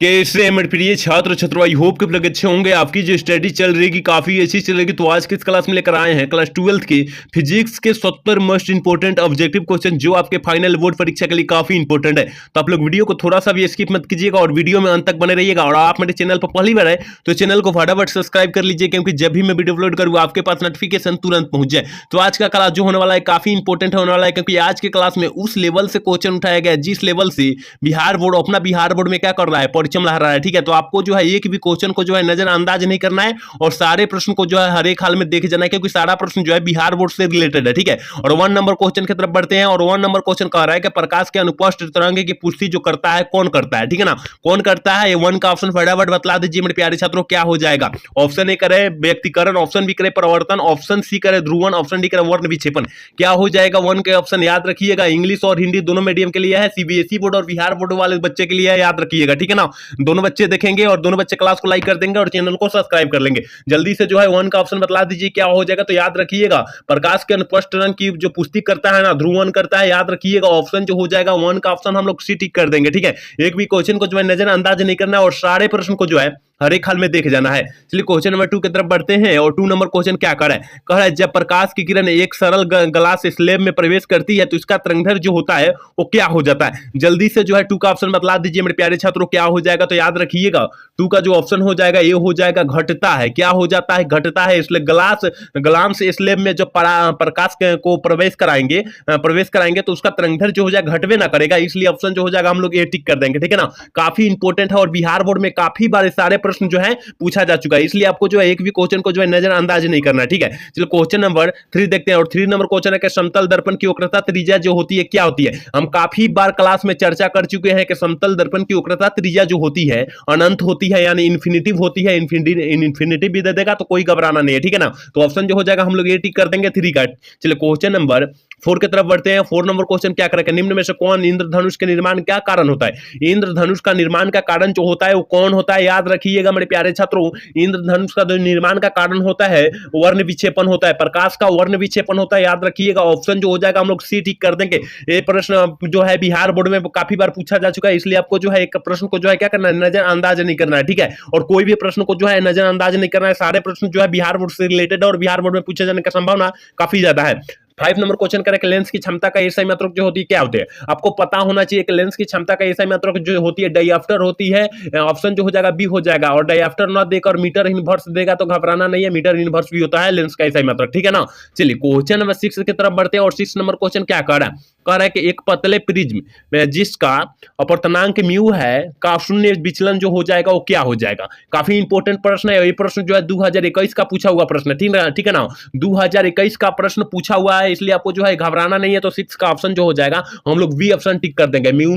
कैसे मेरे प्रिय छात्र छात्रों, आई होप कि आप लोग अच्छे होंगे। आपकी जो स्टडी चल रही है काफी अच्छी चल रही है। तो आज किस क्लास में लेकर आए हैं क्लास 12th की फिजिक्स के 70 मोस्ट इंपोर्टेंट ऑब्जेक्टिव क्वेश्चन जो आपके फाइनल बोर्ड परीक्षा के लिए काफी इंपोर्टेंट है। तो आप लोग वीडियो को थोड़ा सा भी स्किप मत कीजिएगा और वीडियो में अंत तक बने रहिएगा। और आप मेरे चैनल पर पहली बार है तो चैनल को फटाफट सब्सक्राइब कर लीजिए, क्योंकि जब भी मैं वीडियो अपलोड करूँ आपके पास नोटिफिकेशन तुरंत पहुंच जाए। तो आज का क्लास जो होने वाला है काफी इंपोर्टेंट होने वाला है, क्योंकि आज के क्लास में उस लेवल से क्वेश्चन उठाया गया जिस लेवल से बिहार बोर्ड में क्या कर रहा है, परिचय लहरा रहा है। ठीक है, तो आपको जो है एक भी क्वेश्चन को जो है नजरअंदाज नहीं करना है और सारे प्रश्न को जो है हर एक हाल में देखे जाना है, क्योंकि सारा प्रश्न जो है बिहार बोर्ड से रिलेटेड है। ठीक है, और 1 नंबर क्वेश्चन की तरफ बढ़ते हैं। और 1 नंबर क्वेश्चन कह रहा है कि प्रकाश के अनुप्रस्थ तरंग की पुष्टि जो करता है कौन करता है। ठीक है ना, कौन करता है? ये 1 का ऑप्शन फटाफट बतला दीजिए मेरे प्यारे छात्रों, क्या हो जाएगा। ऑप्शन ए करे व्यक्तिकरण, ऑप्शन बी करे परिवर्तन, ऑप्शन सी करे ध्रुवण, ऑप्शन डी करे वर्ण विक्षेपण। क्या हो जाएगा? 1 के ऑप्शन याद रखिएगा। इंग्लिश और हिंदी दोनों मीडियम के लिए है, सीबीएसई बोर्ड और बिहार बोर्ड वाले बच्चे के लिए है, याद रखिएगा। ठीक है ना, दोनों बच्चे देखेंगे और दोनों बच्चे क्लास को लाइक कर देंगे और चैनल को सब्सक्राइब कर लेंगे। जल्दी से जो है 1 का ऑप्शन बतला दीजिए क्या हो जाएगा। तो याद रखिएगा, प्रकाश के अनुप्रस्थ तरंग की जो पुष्टि करता है ना, ध्रुवण करता है, याद रखिएगा। ऑप्शन जो हो जाएगा 1 का ऑप्शन हम लोग सी टिक कर देंगे। ठीक है, एक भी क्वेश्चन को जो है नजरअंदाज नहीं करना है और सारे प्रश्न को जो है हर एक हाल में देखे जाना है। चलिए क्वेश्चन नंबर 2 की तरफ बढ़ते हैं। और 2 नंबर क्वेश्चन क्या कर रहा है? कह रहा है जब प्रकाश की किरण एक सरल ग्लास स्लैब में प्रवेश करती है तो इसका तरंगदैर्घ्य जो होता है वो क्या हो जाता है। जल्दी से जो है 2 का ऑप्शन बतला दीजिए मेरे प्यारे छात्रों, क्या हो जाएगा। तो याद रखिएगा 2 का जो ऑप्शन हो जाएगा ये हो जाएगा घटता है। क्या हो जाता है? घटता है। इसलिए ग्लास स्लैब में जो प्रकाश को प्रवेश कराएंगे तो उसका तरंगदैर्घ्य जो हो जाएगा घटवे ना करेगा, इसलिए ऑप्शन जो हो जाएगा हम लोग ए टिक कर देंगे। ठीक है ना, काफी इंपोर्टेंट है और बिहार बोर्ड में काफी बार सारे प्रश्न जो है पूछा जा चुका है, इसलिए आपको जो है एक भी क्वेश्चन को जो है नजरअंदाज नहीं करना है। ठीक है, चलो क्वेश्चन नंबर 3 देखते हैं। और 3 नंबर क्वेश्चन है कि समतल दर्पण की वक्रता त्रिज्या जो होती है क्या होती है। हम काफी बार क्लास में चर्चा कर चुके हैं कि समतल दर्पण की वक्रता त्रिज्या जो होती है अनंत होती है, यानी इन्फिनिटिव होती है। इन्फिनिटिव भी दे देगा तो कोई घबराना नहीं है। ठीक है ना, तो ऑप्शन जो हो जाएगा हम लोग ये टिक कर देंगे 3 का। चलिए क्वेश्चन नंबर 4 की तरफ बढ़ते हैं। 4 नंबर क्वेश्चन क्या करेगा? निम्न में से कौन इंद्रधनुष के निर्माण क्या कारण होता है। इंद्रधनुष का निर्माण का कारण जो होता है वो कौन होता है, याद रखिएगा मेरे प्यारे छात्रों। इंद्रधनुष का जो निर्माण का कारण होता है वर्ण विक्षेपण होता है, प्रकाश का वर्ण विक्षेपण होता है, याद रखिएगा। ऑप्शन जो हो जाएगा हम लोग सी टिक कर देंगे। ये प्रश्न जो है बिहार बोर्ड में काफी बार पूछा जा चुका है, इसलिए आपको जो है एक प्रश्न को जो है क्या करना है, नजरअंदाज नहीं करना है। ठीक है, और कोई भी प्रश्न को जो है नजरअंदाज नहीं करना है, सारे प्रश्न जो है बिहार बोर्ड से रिलेटेड है और बिहार बोर्ड में पूछे जाने की संभावना काफी ज्यादा है। 5 नंबर क्वेश्चन करें कि लेंस की क्षमता का एसआई मात्रक जो होती है क्या होती है। आपको पता होना चाहिए कि लेंस की क्षमता का एसआई मात्रक जो होती है डायऑप्टर होती है। ऑप्शन जो हो जाएगा बी हो जाएगा। और डायऑप्टर ना देकर मीटर इनवर्स देगा तो घबराना नहीं है, मीटर इनवर्स भी होता है लेंस का एसआई मात्रक। ठीक है ना, चलिए क्वेश्चन नंबर 6 की तरफ बढ़ते हैं। और 6 नंबर क्वेश्चन क्या कर रहा है? कह रहा है कि एक पतले प्रिज्म में जिसका अपवर्तनांक म्यू है का शून्य विचलन जो हो जाएगा वो क्या हो जाएगा। काफी इंपोर्टेंट प्रश्न है। ये प्रश्न जो है 2021 का पूछा हुआ प्रश्न है। ठीक है ना, 2021 का प्रश्न पूछा हुआ है, इसलिए आपको जो है घबराना नहीं है। तो 6 का ऑप्शन जो हो जाएगा हम लोग बी ऑप्शन टिक कर देंगे। म्यू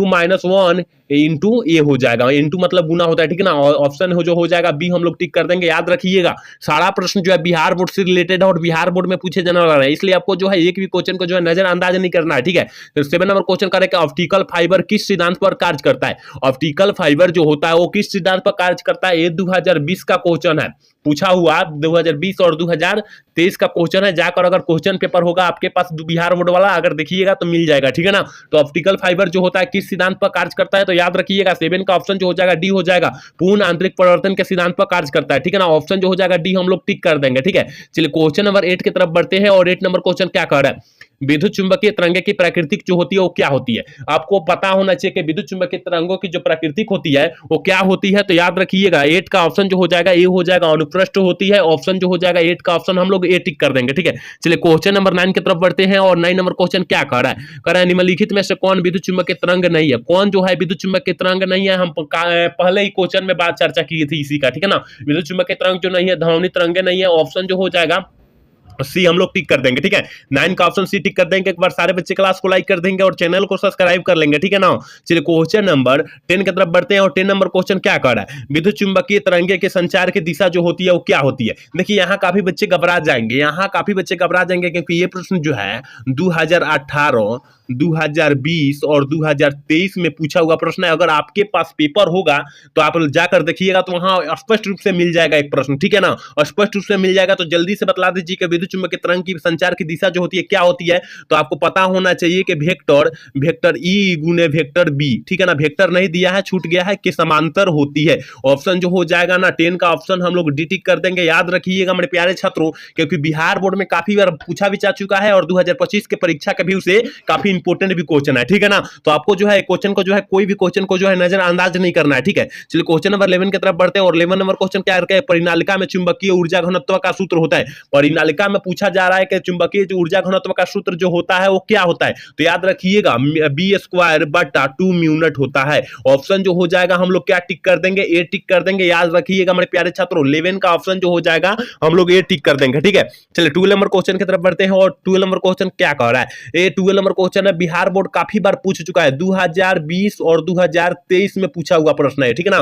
-1 इंटू ए हो जाएगा, इंटू मतलब गुना होता है। ठीक है ना, ऑप्शन जो हो जाएगा बी हम लोग टिक कर देंगे। याद रखिएगा सारा प्रश्न जो है बिहार बोर्ड से रिलेटेड है और बिहार बोर्ड में पूछे जाने वाला है, इसलिए आपको जो है एक भी क्वेश्चन को जो है नजरअंदाज नहीं करना है। ठीक है, तो 7 नंबर क्वेश्चन करें कि ऑप्टिकल फाइबर किस सिद्धांत पर कार्य करता है। ऑप्टिकल फाइबर जो होता है वो किस सिद्धांत पर कार्य करता है, ये 2020 का क्वेश्चन है, पूछा हुआ 2020 और 2023 का क्वेश्चन है। जाकर अगर क्वेश्चन पेपर होगा आपके पास बिहार बोर्ड वाला, अगर देखिएगा तो मिल जाएगा। ठीक है ना, तो ऑप्टिकल फाइबर जो होता है किस सिद्धांत पर कार्य करता है। तो याद रखिएगा 7 का ऑप्शन जो हो जाएगा डी हो जाएगा, पूर्ण आंतरिक परिवर्तन के सिद्धांत पर कार्य करता है। ठीक है ना, ऑप्शन जो हो जाएगा डी हम लोग टिक कर देंगे। ठीक है, चलिए क्वेश्चन नंबर 8 की तरफ बढ़ते हैं। और 8 नंबर क्वेश्चन क्या कर रहा है? विद्युत चुंबकीय तरंगे की प्राकृतिक जो होती है वो क्या होती है। आपको पता होना चाहिए कि विद्युत चुंबकीय तरंगों की जो प्राकृतिक होती है वो क्या होती है। तो याद रखिएगा 8 का ऑप्शन जो हो जाएगा ए हो जाएगा, अनुप्रस्थ होती है। ऑप्शन जो हो जाएगा 8 का ऑप्शन हम लोग ए टिक कर देंगे। ठीक है, चलिए क्वेश्चन नंबर 9 की तरफ बढ़ते हैं। और 9 नंबर क्वेश्चन क्या कर रहा है? कह रहा है निम्नलिखित में से कौन विद्युत चुंबकीय तरंग नहीं है। कौन जो है विद्युत चुंबकीय तरंग नहीं है? हम पहले ही क्वेश्चन में बात चर्चा की थी इसी का। ठीक है ना, विद्युत चुंबकीय तरंग जो नहीं है, ध्वनि तरंगे नहीं है। ऑप्शन जो हो जाएगा सी हम लोग टिक कर देंगे। ठीक है, 9 का ऑप्शन सी टिक कर देंगे। एक बार सारे बच्चे क्लास को लाइक कर देंगे और चैनल को सब्सक्राइब कर लेंगे। ठीक है ना, चलिए क्वेश्चन नंबर 10 की तरफ बढ़ते हैं। और 10 नंबर क्वेश्चन क्या कर रहा है? विद्युत चुंबकीय तरंगे के संचार की दिशा जो होती है वो क्या होती है। देखिए यहाँ काफी बच्चे घबरा जाएंगे, क्योंकि ये प्रश्न जो है 2018, 2020 और 2023 में पूछा हुआ प्रश्न है। अगर आपके पास पेपर होगा तो आप जाकर देखिएगा तो वहां स्पष्ट रूप से मिल जाएगा एक प्रश्न। ठीक है ना, स्पष्ट रूप से मिल जाएगा। तो जल्दी से बतला दीजिए कि विद्युत चुंबकीय तरंग की संचार की दिशा जो होती है क्या होती है, तो आपको पता होना चाहिए कि वेक्टर ई गुने वेक्टर बी, ठीक है ना, वेक्टर नहीं दिया है, छूट गया है, के समांतर होती है। ऑप्शन जो हो जाएगा ना 10 का ऑप्शन हम लोग डी टिक कर देंगे। याद रखिएगा मेरे प्यारे छात्रों, क्योंकि बिहार बोर्ड में काफी बार पूछा भी जा चुका है और 2025 के परीक्षा के भी उसे काफी इंपोर्टेंट भी क्वेश्चन है, ठीक है ना। तो आपको जो है क्वेश्चन को जो है कोई भी क्वेश्चन को जो है नजरअंदाज नहीं करना है, ठीक है। चलिए क्वेश्चन नंबर 11 की तरफ बढ़ते हैं और 11 नंबर क्वेश्चन क्या है, परिनालिका में चुंबकीय ऊर्जा घनत्व का सूत्र होता है। परिनालिका में पूछा जा रहा है कि चुंबकीय जो ऊर्जा घनत्व का सूत्र जो होता है वो क्या होता है, तो याद रखिएगा b²/2μ0 होता है। ऑप्शन जो हो जाएगा हम लोग क्या टिक कर देंगे, ए टिक कर देंगे। याद रखिएगा मेरे प्यारे छात्रों 11 का ऑप्शन जो हो जाएगा हम लोग ए टिक कर देंगे, ठीक है। चलिए 12 नंबर क्वेश्चन की तरफ बढ़ते हैं और 12 नंबर क्वेश्चन क्या कह रहा है, ये 12 नंबर क्वेश्चन है, बिहार बोर्ड काफी बार पूछ चुका है, 2020 और 2023 में पूछा हुआ प्रश्न है, ठीक है ना।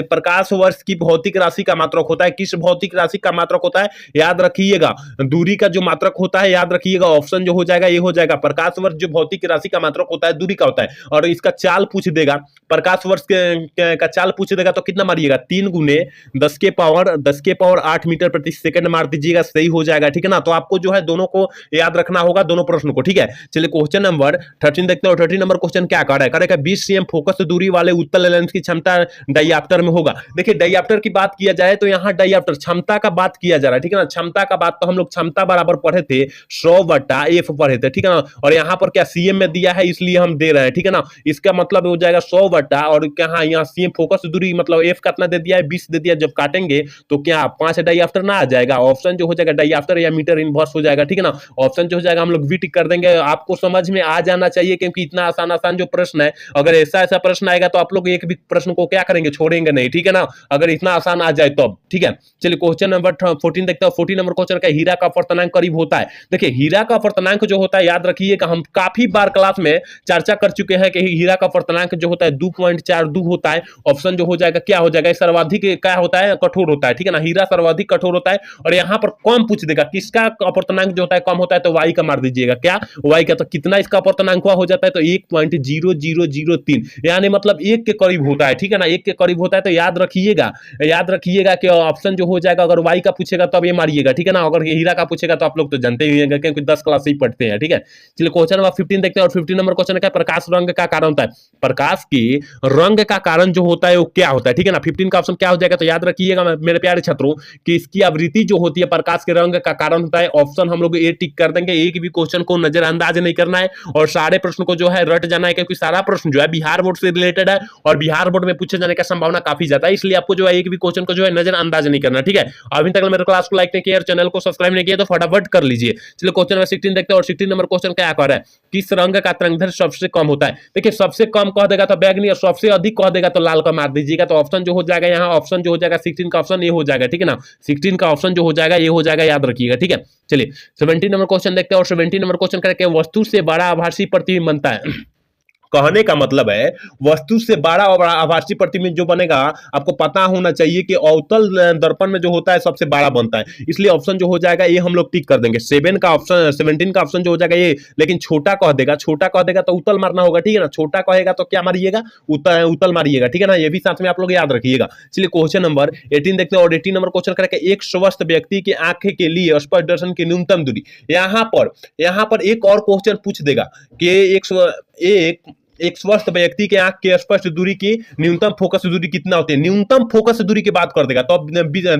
प्रकाश वर्ष की भौतिक राशि का मात्रक होता है, किस भौतिक राशि का मात्रक होता है, याद रखिएगा दूरी का जो मात्रक होता है, याद रखिएगा ऑप्शन जो हो जाएगा ये हो जाएगा, प्रकाश वर्ष जो भौतिक राशि का मात्रक होता है दूरी का होता है। और इसका चाल पूछ देगा, प्रकाश वर्ष का चाल पूछ देगा तो कितना मारिएगा, 3 गुने 10 के पावर 8 मीटर प्रति सेकंड मार दीजिएगा, सही हो जाएगा, ठीक है ना। तो आपको जो है दोनों को याद रखना होगा, दोनों प्रश्नों को, ठीक है। चलिए क्वेश्चन नंबर 13 देखते हैं। 13 नंबर क्वेश्चन क्या कर रहा है, करेगा 20 cm फोकस दूरी वाले उत्तल लेंस की क्षमता डायऑप्टर में होगा। देखिए डायऑप्टर की बात किया जाए तो यहाँ डायऑप्टर क्षमता का बात किया जा रहा है, ठीक है ना। क्षमता का बात तो हम लोग क्षमता बराबर पढ़े थे 100/f पढ़े थे, ठीक है ना। और यहाँ पर क्या सीएम में दिया है इसलिए हम दे रहे हैं, ठीक है ना। इसका मतलब हो जाएगा 100 और क्या यहाँ सीएम फोकस दूरी मतलब एफ कितना दे दिया है, 20 दे दिया। जब काटेंगे तो क्या 5 डायऑप्टर ना आ जाएगा, ऑप्शन जो हो जाएगा डायऑप्टर या मीटर इनवर्स हो जाएगा, ठीक है ना। ऑप्शन जो हो जाएगा हम लोग वी टिक कर देंगे। आपको समझ में आ जाना चाहिए क्योंकि इतना आसान जो प्रश्न है, अगर ऐसा प्रश्न आएगा तो आप लोग एक भी प्रश्न को क्या करेंगे, छोड़ेंगे नहीं, ठीक है ना, अगर इतना आसान आ जाए तो, ठीक है। चलिए क्वेश्चन नंबर 14 देखते हैं। 14 नंबर क्वेश्चन का हीरा का अपवर्तनांक करीब होता है। देखिए हीरा का अपवर्तनांक जो होता है, याद रखिएगा हम काफी बार क्लास में चर्चा कर चुके हैं कि हीरा का अपवर्तनांक जो होता है 2.42 होता है। ऑप्शन जो हो जाएगा क्या हो जाएगा, सर्वाधिक क्या होता है, कठोर होता है, ठीक है ना। हीरा सर्वाधिक कठोर होता है और यहाँ पर कम पूछ देगा किसका अपवर्तनांक जो होता है कम होता है, तो वाई का मार दीजिएगा, क्या वाई का, तो कितना इसका अपवर्तनांक हो जाता है, तो 1.0003, यानी मतलब 1 के करीब होता है, ठीक है ना, 1 के करीब होता है। तो याद रखिएगा कि ऑप्शन जो हो जाएगा अगर वाई का पूछेगा तब ये मारिएगा, ठीक है ना। अगर हीरा का पूछेगा तो आप लोग तो जानते ही होंगे क्योंकि 10 क्लास से ही पढ़ते हैं, ठीक है। चलिए क्वेश्चन नंबर 15 देखते हैं और 15 नंबर क्वेश्चन क्या, प्रकाश रंग का कारण होता है। प्रकाश की रंग का कारण जो होता है वो क्या होता है, ठीक है ना। 15 का ऑप्शन क्या हो जाएगा, तो याद रखिएगा मेरे प्यारे छात्रों कि इसकी आवृत्ति जो होती है प्रकाश के रंग का कारण होता है। ऑप्शन हम लोग ए टिक कर देंगे, एक भी क्वेश्चन को नजरअंदाज नहीं करना है और सारे प्रश्न को जो है रट जाना है, क्योंकि सारा प्रश्न जो है बिहार बोर्ड से रिलेटेड है और बिहार बोर्ड में पूछे जाने का संभावना काफी ज्यादा है, इसलिए आपको जो है एक भी क्वेश्चन को जो है नजरअंदाज नहीं करना, ठीक है। अभी तक मेरे क्लास को लाइक नहीं किया और चैनल को सब्सक्राइब नहीं किया तो फटाफट कर लीजिए। चलिए क्वेश्चन नंबर 16 देखते हैं और 16 नंबर क्वेश्चन क्या कर रहा है, किस रंग का तरंगदैर्घ्य सबसे कम होता है। देखिए सबसे कम कह देगा तो बैगनी और सबसे अधिक कह देगा तो लाल का मार दीजिएगा। तो ऑप्शन जो हो जाएगा यहाँ, ऑप्शन जो हो जाएगा 16 का ऑप्शन ये हो जाएगा, ठीक है ना। 16 का ऑप्शन जो हो जाएगा ये हो जाएगा, याद रखिएगा, ठीक है। चलिए 17 नंबर क्वेश्चन देखते हैं और 17 नंबर क्वेश्चन करके वस्तु से बड़ा आभासी प्रतिबिंब बनता है। कहने का मतलब है वस्तु से बड़ा और आभासी प्रतिबिंब जो बनेगा, आपको पता होना चाहिए कि अवतल दर्पण में जो होता है सबसे बड़ा बनता है, इसलिए ऑप्शन जो हो जाएगा ये हम लोग टिक कर देंगे। 17 का ऑप्शन जो हो जाएगा ये, लेकिन छोटा कह देगा तो उत्तल मारना होगा, ठीक है ना। छोटा कहेगा तो क्या मारिएगा, उत्तल मारिएगा, ठीक है ना। ये भी साथ में आप लोग याद रखिएगा। चलिए क्वेश्चन नंबर 18 देखते हैं और 18 नंबर क्वेश्चन करके एक स्वस्थ व्यक्ति की आंखें के लिए स्पर्श दर्शन की न्यूनतम दूरी। यहाँ पर एक और क्वेश्चन पूछ देगा कि एक स्वस्थ व्यक्ति के आंख के स्पष्ट दूरी की न्यूनतम फोकस दूरी कितना होती है। न्यूनतम फोकस दूरी की बात कर देगा तो अब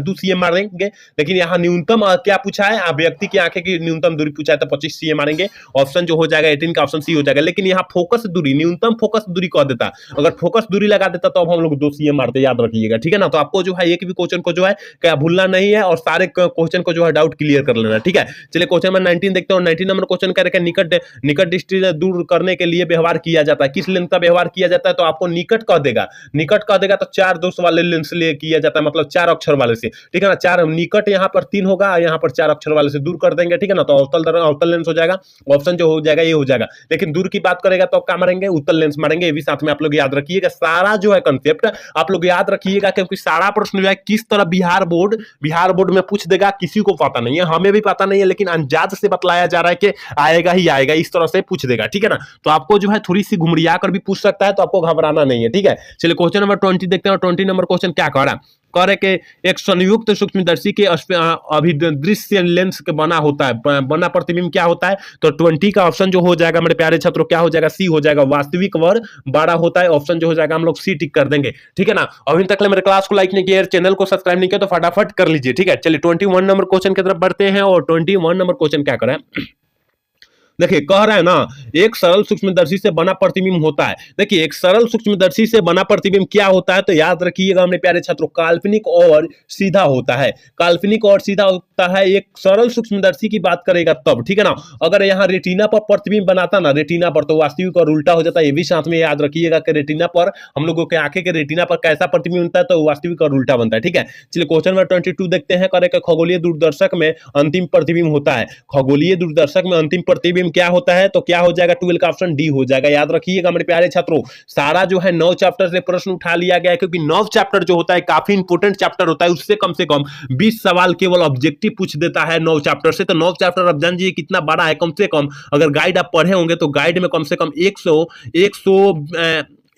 2 cm मारेंगे, लेकिन यहाँ न्यूनतम क्या पूछा है, व्यक्ति की आंखें की न्यूनतम दूरी पूछा है तो 25 cm मारेंगे। ऑप्शन जो हो जाएगा 18 का ऑप्शन सी हो जाएगा, लेकिन यहाँ फोकस दूरी न्यूनतम फोकस दूरी कह देता, अगर फोकस दूरी लगा देता तो अब हम लोग 2 cm मारते, याद रखिएगा, ठीक है ना। तो आपको जो है एक भी क्वेश्चन को जो है क्या भूलना नहीं है और सारे क्वेश्चन को जो है डाउट क्लियर कर लेना, ठीक है। चलिए क्वेश्चन नंबर 19 देखते हैं और 19 नंबर क्वेश्चन करके निकट दृष्टि दूर करने के लिए व्यवहार किया जाता है, किस लेंस का व्यवहार किया जाता है, तो आपको निकट कह देगा तो 4 दोष वाले लेंस ले किया जाता है, मतलब 4 अक्षर वाले से, ठीक है ना। 4 निकट यहाँ पर 3 होगा, यहाँ पर 4 अक्षर वाले से दूर कर देंगे, ठीक है ना। तो अवतल लेंस हो जाएगा, ऑप्शन जो हो जाएगा ये हो जाएगा। लेकिन दूर की बात करेगा तो क्या मारेंगे, उत्तल लेंस मारेंगे। ये भी साथ में आप लोग याद रखिएगा, सारा जो है कंसेप्ट आप लोग याद रखिएगा, क्योंकि सारा प्रश्न जो है किस तरह बिहार बोर्ड में पूछ देगा किसी को पता नहीं है, हमें भी पता नहीं है, लेकिन अंदाज से बतलाया जा रहा है कि आएगा ही आएगा, इस तरह से पूछ देगा, ठीक है ना। तो आपको जो है थोड़ी सी घुमरिया कर भी पूछ सकता है, तो आपको घबराना नहीं है, ठीक है। चलिए क्वेश्चन नंबर 20 देखते हैं और 20 नंबर क्वेश्चन क्या कह रहा है, कार्य के एक संयुक्त सूक्ष्मदर्शी के अभिदृश्य लेंस के बना होता है, बना प्रतिबिंब क्या होता है, तो 20 का ऑप्शन जो हो जाएगा मेरे प्यारे छात्रों क्या हो जाएगा, सी हो जाएगा। वास्तविक वर्ग बड़ा होता है, ऑप्शन जो हो जाएगा हम लोग सी टिक कर देंगे, ठीक है ना। अभी तक मेरे क्लास को लाइक नहीं किया, चैनल को सब्सक्राइब नहीं किया तो फटाफट कर लीजिए, ठीक है। चलिए 21 नंबर क्वेश्चन की तरफ बढ़ते हैं और 21 नंबर क्वेश्चन क्या करें। देखिए कह रहा है ना, एक सरल सूक्ष्मदर्शी से बना प्रतिबिंब होता है। देखिए एक सरल सूक्ष्मदर्शी से बना प्रतिबिंब क्या होता है, तो याद रखिएगा मेरे प्यारे छात्रों, काल्पनिक और सीधा होता है। काल्पनिक और सीधा होता है एक सरल सूक्ष्मदर्शी की बात करेगा तब, ठीक है ना। अगर यहाँ रेटिना पर प्रतिबिंब बनाता ना, रेटिना पर, तो वास्तविक और उल्टा हो जाता है। ये भी साथ में याद रखिएगा कि रेटिना पर हम लोगों के आंखें के रेटिना पर कैसा प्रतिबिंब बनता है, तो वास्तविक और उल्टा बनता है, ठीक है। चलिए क्वेश्चन नंबर 22 देखते हैं। करे खगोलीय दूरदर्शक में अंतिम प्रतिबिंब होता है। खगोलीय दूरदर्शक में अंतिम प्रतिबिंब क्या होता है, तो क्या हो जाएगा, 12 का ऑप्शन डी हो जाएगा। याद रखिएगा मेरे प्यारे छात्रों, सारा जो है 9 चैप्टर से प्रश्न उठा लिया गया है, क्योंकि 9 चैप्टर जो होता है काफी इंपोर्टेंट चैप्टर होता है। उससे कम से कम 20 सवाल केवल ऑब्जेक्टिव पूछ देता है 9 चैप्टर से। तो 9 चैप्टर अब जान लीजिए कितना बड़ा है। कम से कम अगर गाइड आप पढ़े होंगे तो गाइड में कम से कम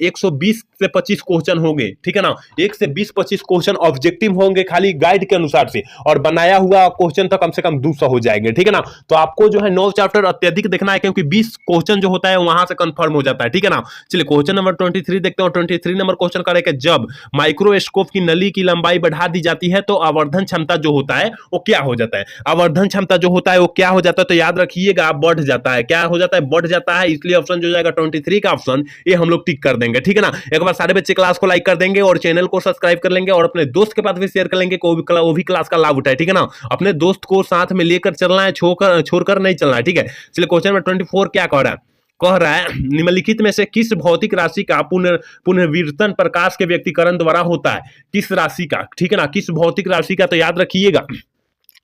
120 से 25 क्वेश्चन होंगे, ठीक है ना। 1 से 20-25 क्वेश्चन ऑब्जेक्टिव होंगे खाली गाइड के अनुसार से, और बनाया हुआ क्वेश्चन तो कम से कम 200 हो जाएंगे, ठीक है ना। तो आपको जो है 9 चैप्टर अत्यधिक देखना है, क्योंकि 20 क्वेश्चन जो होता है वहां से कंफर्म हो जाता है, ठीक है ना। चलिए क्वेश्चन नंबर 23 देखते हैं। 23 नंबर क्वेश्चन करेंगे, जब माइक्रोस्कोप की नली की लंबाई बढ़ा दी जाती है तो आवर्धन क्षमता जो होता है वो क्या हो जाता है। आवर्धन क्षमता जो होता है वो क्या हो जाता है, तो याद रखिएगा बढ़ जाता है। क्या हो जाता है, बढ़ जाता है। इसलिए ऑप्शन जो जाएगा 23 का ऑप्शन ये हम लोग टिक कर देंगे, ठीक है ना। एक बार सारे बच्चे क्लास को लाइक कर देंगे और चैनल को सब्सक्राइब कर लेंगे और अपने दोस्त के पास भी शेयर कर लेंगे, वो भी क्लास का लाभ उठाए, ठीक है ना। अपने दोस्त को साथ में लेकर चलना है, छोड़कर नहीं चलना है, ठीक है। चलिए क्वेश्चन नंबर 24 क्या कह रहा है, निम्नलिखित में से किस भौतिक राशि का पुनर्विवर्तन प्रकाश के व्यक्तीकरण द्वारा होता है। किस राशि का, ठीक है ना, किस भौतिक राशि का, तो याद रखिएगा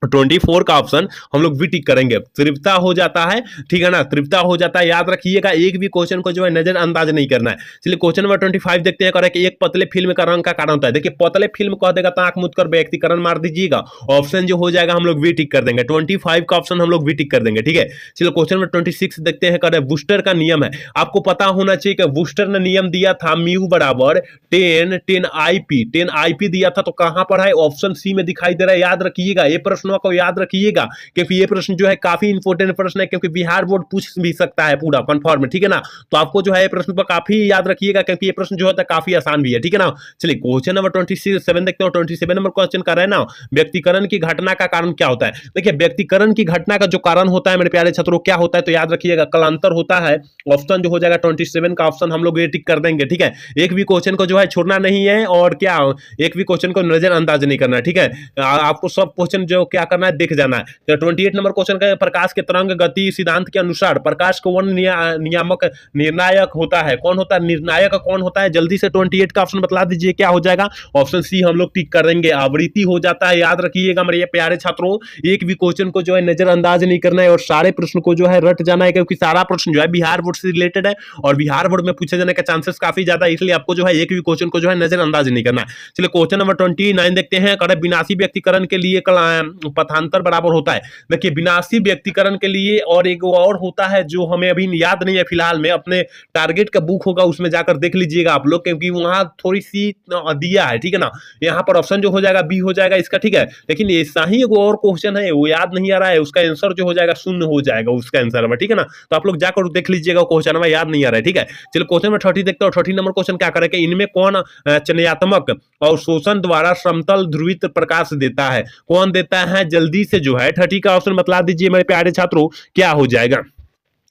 24 का ऑप्शन हम लोग भी टिक करेंगे। तीव्रता हो जाता है, ठीक है ना, तीव्रता हो जाता है। याद रखिएगा एक भी क्वेश्चन को जो है नजरअंदाज नहीं करना है। चलिए क्वेश्चन नंबर 25 देखते हैं। करें कि एक पतले फिल्म का रंग का कारण होता है। देखिए पतले फिल्म कह देगा तो आंख मूंद कर व्यक्तिकरण मार दीजिएगा, ऑप्शन जो हो जाएगा हम लोग भी टिक कर देंगे। 25 का ऑप्शन हम लोग भी टिक कर देंगे, ठीक है। चलिए क्वेश्चन नंबर 26 देखते हैं। करें बूस्टर का नियम है, आपको पता होना चाहिए कि बूस्टर ने नियम दिया था म्यू बराबर 10 IP दिया था, तो कहां पर है, ऑप्शन सी में दिखाई दे रहा है। याद रखिएगा ये प्रश्नों को याद रखिएगा, क्योंकि ये प्रश्न जो है काफी इंपोर्टेंट प्रश्न है, क्योंकि बिहार बोर्ड पूछ भी सकता है पूरा कंफर्म, ठीक है ना। तो आपको जो है ये प्रश्न पर काफी याद रखिएगा, क्योंकि ये प्रश्न जो होता है काफी आसान भी है, ठीक है ना। चलिए क्वेश्चन नंबर 27 देखते हैं। 27 नंबर क्वेश्चन कर रहे हैं ना, व्यक्तिकरण की घटना का कारण क्या होता है। देखिए व्यक्तिकरण की घटना का जो कारण होता है मेरे प्यारे छात्रों क्या होता है, तो याद रखिएगा कलांतर होता है। ऑप्शन जो हो जाएगा 27 का ऑप्शन हम लोग ये टिक कर देंगे, ठीक है। एक भी क्वेश्चन को जो है छोड़ना नहीं है, और क्या एक भी क्वेश्चन को नजरअंदाज नहीं करना है, ठीक है। आपको सब क्वेश्चन जो क्या करना है देख जाना है। तो 28 नंबर क्वेश्चन का, प्रकाश के तरंग गति सिद्धांत के अनुसार प्रकाश को वन नियामक निर्णायक होता है। कौन होता है, निर्णायक कौन होता है, जल्दी से 28 का ऑप्शन बतला दीजिए क्या हो जाएगा। ऑप्शन सी हम लोग टिक कर देंगे, आवृत्ति हो जाता है। याद रखिएगा मेरे ये प्यारे छात्रों, एक भी क्वेश्चन को जो है नजरअंदाज नहीं करना है, और सारे प्रश्न को जो है रट जाना है, क्योंकि सारा प्रश्न जो है बिहार बोर्ड से रिलेटेड है, और बिहार बोर्ड में पूछे जाने का चांसेस काफी ज्यादा है, इसलिए आपको जो है एक भी क्वेश्चन को जो है नजरअंदाज नहीं करना है। चलिए क्वेश्चन नंबर 29 देखते हैं। विनाशी व्यक्तिकरण के लिए पथांतर बराबर होता है। देखिए विनाशी व्यक्तिकरण के लिए और एक और होता है जो हमें अभी याद नहीं है फिलहाल में, अपने टारगेट का बुक होगा उसमें जाकर देख लीजिएगा आप लोग, क्योंकि वहां थोड़ी सी दिया है, ठीक है ना। यहाँ पर ऑप्शन जो हो जाएगा बी हो जाएगा इसका, ठीक है। लेकिन ऐसा ही एक और क्वेश्चन है वो याद नहीं आ रहा है, उसका आंसर जो हो जाएगा शून्य हो जाएगा उसका आंसर में, ठीक है ना। तो आप लोग जाकर देख लीजिएगा, क्वेश्चन में याद नहीं आ रहा है, ठीक है। चलिए क्वेश्चन में 30 देखते हो। 30 नंबर क्वेश्चन क्या करेंगे, इनमें कौन चयनात्मक और शोषण द्वारा समतल ध्रुवित प्रकाश देता है। कौन देता है, जल्दी से जो है 30 का ऑप्शन बतला दीजिए मेरे प्यारे छात्रों क्या हो जाएगा।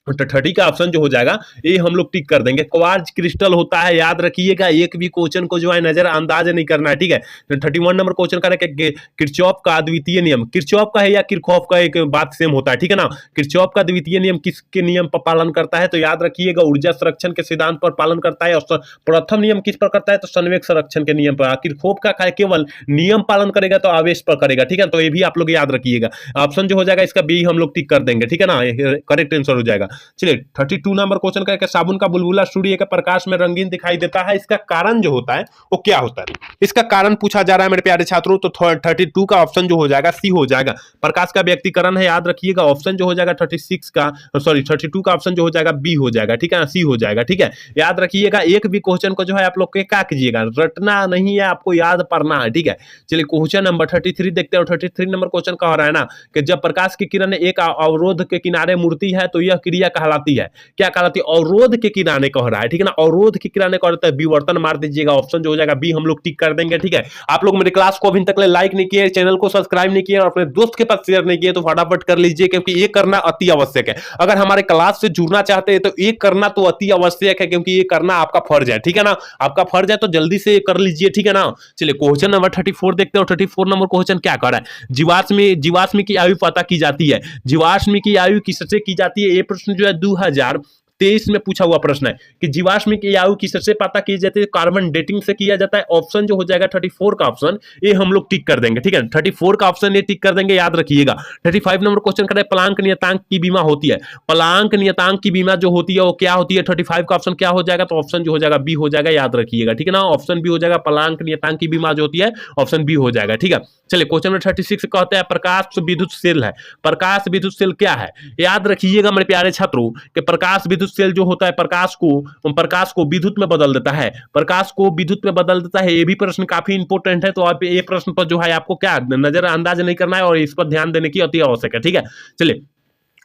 30 का ऑप्शन जो हो जाएगा ये हम लोग टिक कर देंगे। क्वार्ट्ज क्रिस्टल होता है, याद रखिएगा एक भी क्वेश्चन को जो है नजरअंदाज नहीं करना है, ठीक है। तो 31 नंबर क्वेश्चन करेंगे, किरचॉफ का द्वितीय नियम, किरचॉफ का है या किरखॉफ का, एक बात सेम होता है, ठीक है ना। किरचॉफ का द्वितीय नियम किसके नियम पर पालन करता है, तो याद रखिएगा ऊर्जा संरक्षण के सिद्धांत पर पालन करता है। और प्रथम नियम किस पर करता है, तो संवेग संरक्षण के नियम पर। किरचॉफ का केवल नियम पालन करेगा तो आवेश पर करेगा, ठीक है। तो ये भी आप लोग याद रखिएगा। ऑप्शन जो हो जाएगा इसका बी हम लोग टिक कर देंगे, ठीक है ना, करेक्ट आंसर हो जाएगा। चलिए 32 नंबर क्वेश्चन का है, साबुन का बुलबुला सूर्य के प्रकाश में रंगीन दिखाई देता है, इसका कारण जो होता है वो क्या होता है? इसका कारण पूछा जा रहा है मेरे प्यारे छात्रों, तो 32 का ऑप्शन जो हो जाएगा सी हो जाएगा। प्रकाश का व्यक्तिकरण है, याद रखिएगा। ऑप्शन जो हो जाएगा 36 का, सॉरी 32 का ऑप्शन जो हो जाएगा बी हो जाएगा, ठीक है ना, सी हो जाएगा, ठीक है। याद रखिएगा, एक भी क्वेश्चन को जो है आप लोग के क्या कीजिएगा, रटना नहीं है, आपको याद पढ़ना है, ठीक है। चलिए क्वेश्चन नंबर 33 देखते हैं। 33 नंबर क्वेश्चन कह रहा है ना कि जब प्रकाश की किरण एक अवरोध के किनारे मुड़ती है तो यह क्रिया कहलाती है, क्या कहलाती है? अवरोध के किनारे कह रहा है, ठीक है ना, अवरोध के किनारे कह रहा है, विवर्तन मार दीजिएगा। ऑप्शन जो हो जाएगा बी हम लोग टिक कर देंगे, ठीक है। आप लोग मेरे क्लास को अभी तक लाइक नहीं किए, चैनल को सब्सक्राइब नहीं किए और अपने दोस्त के पास शेयर नहीं किए तो फटाफट कर लीजिए, क्योंकि ये करना अति आवश्यक है। अगर हमारे क्लास से जुड़ना चाहते हैं तो ये करना तो अति आवश्यक है, क्योंकि ये करना आपका फर्ज है, ठीक है ना, आपका फर्ज है, तो जल्दी से कर लीजिए, ठीक है ना। चलिए क्वेश्चन नंबर 34 देखते हैं। 34 नंबर क्वेश्चन क्या कर रहा है, जीवाश्म की आयु पता की जाती है, जीवाश्म की आयु किससे की जाती है? ये प्रश्न जो है 2023 में पूछा हुआ प्रश्न है कि जीवाश्म की आयु किससे पता की जाती है? कार्बन डेटिंग से किया जाता है। ऑप्शन जो हो जाएगा 34 का ऑप्शन ये हम लोग टिक कर देंगे, ठीक है। 34 का ऑप्शन ये टिक कर देंगे, याद रखिएगा। 35 नंबर क्वेश्चन कर रहे हैं, प्लांक नियतांक की बीमा होती है, प्लांक नियतांक की बीमा जो होती है वो क्या होती है? 35 का ऑप्शन क्या हो जाएगा? तो ऑप्शन जो हो जाएगा बी हो जाएगा, याद रखिएगा, ठीक है ना। ऑप्शन बी हो जाएगा, प्लांक नियतांक की बीमा जो होती है ऑप्शन बी हो जाएगा, ठीक है। चलिए क्वेश्चन नंबर 36 कहते हैं प्रकाश विद्युत सेल है, प्रकाश विद्युत सेल क्या है? याद रखिएगा मेरे प्यारे छात्रों कि प्रकाश विद्युत सेल जो होता है प्रकाश को विद्युत में बदल देता है, प्रकाश को विद्युत में बदल देता है। ये भी प्रश्न काफी इंपॉर्टेंट है, तो आप ये प्रश्न पर जो है आपको क्या नजरअंदाज नहीं करना है और इस पर ध्यान देने की अति आवश्यक है, ठीक है। चलिए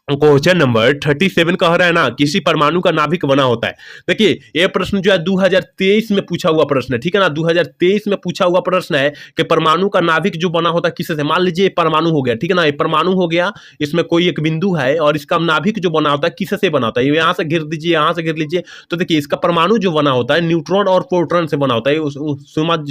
क्वेश्चन नंबर 37 कह रहा है ना किसी परमाणु का नाभिक बना होता है। देखिए ये प्रश्न जो है 2023 में पूछा हुआ प्रश्न है, ठीक है ना, 2023 में पूछा हुआ प्रश्न है कि परमाणु का नाभिक जो बना होता है किससे? मान लीजिए परमाणु हो गया, ठीक है ना, ये परमाणु हो गया, इसमें कोई एक बिंदु है और इसका नाभिक जो बना होता है किससे बना होता है? यहां से घेर दीजिए, यहां से घेर लीजिए, तो देखिए इसका परमाणु जो बना होता है न्यूट्रॉन और प्रोटॉन से बना होता है।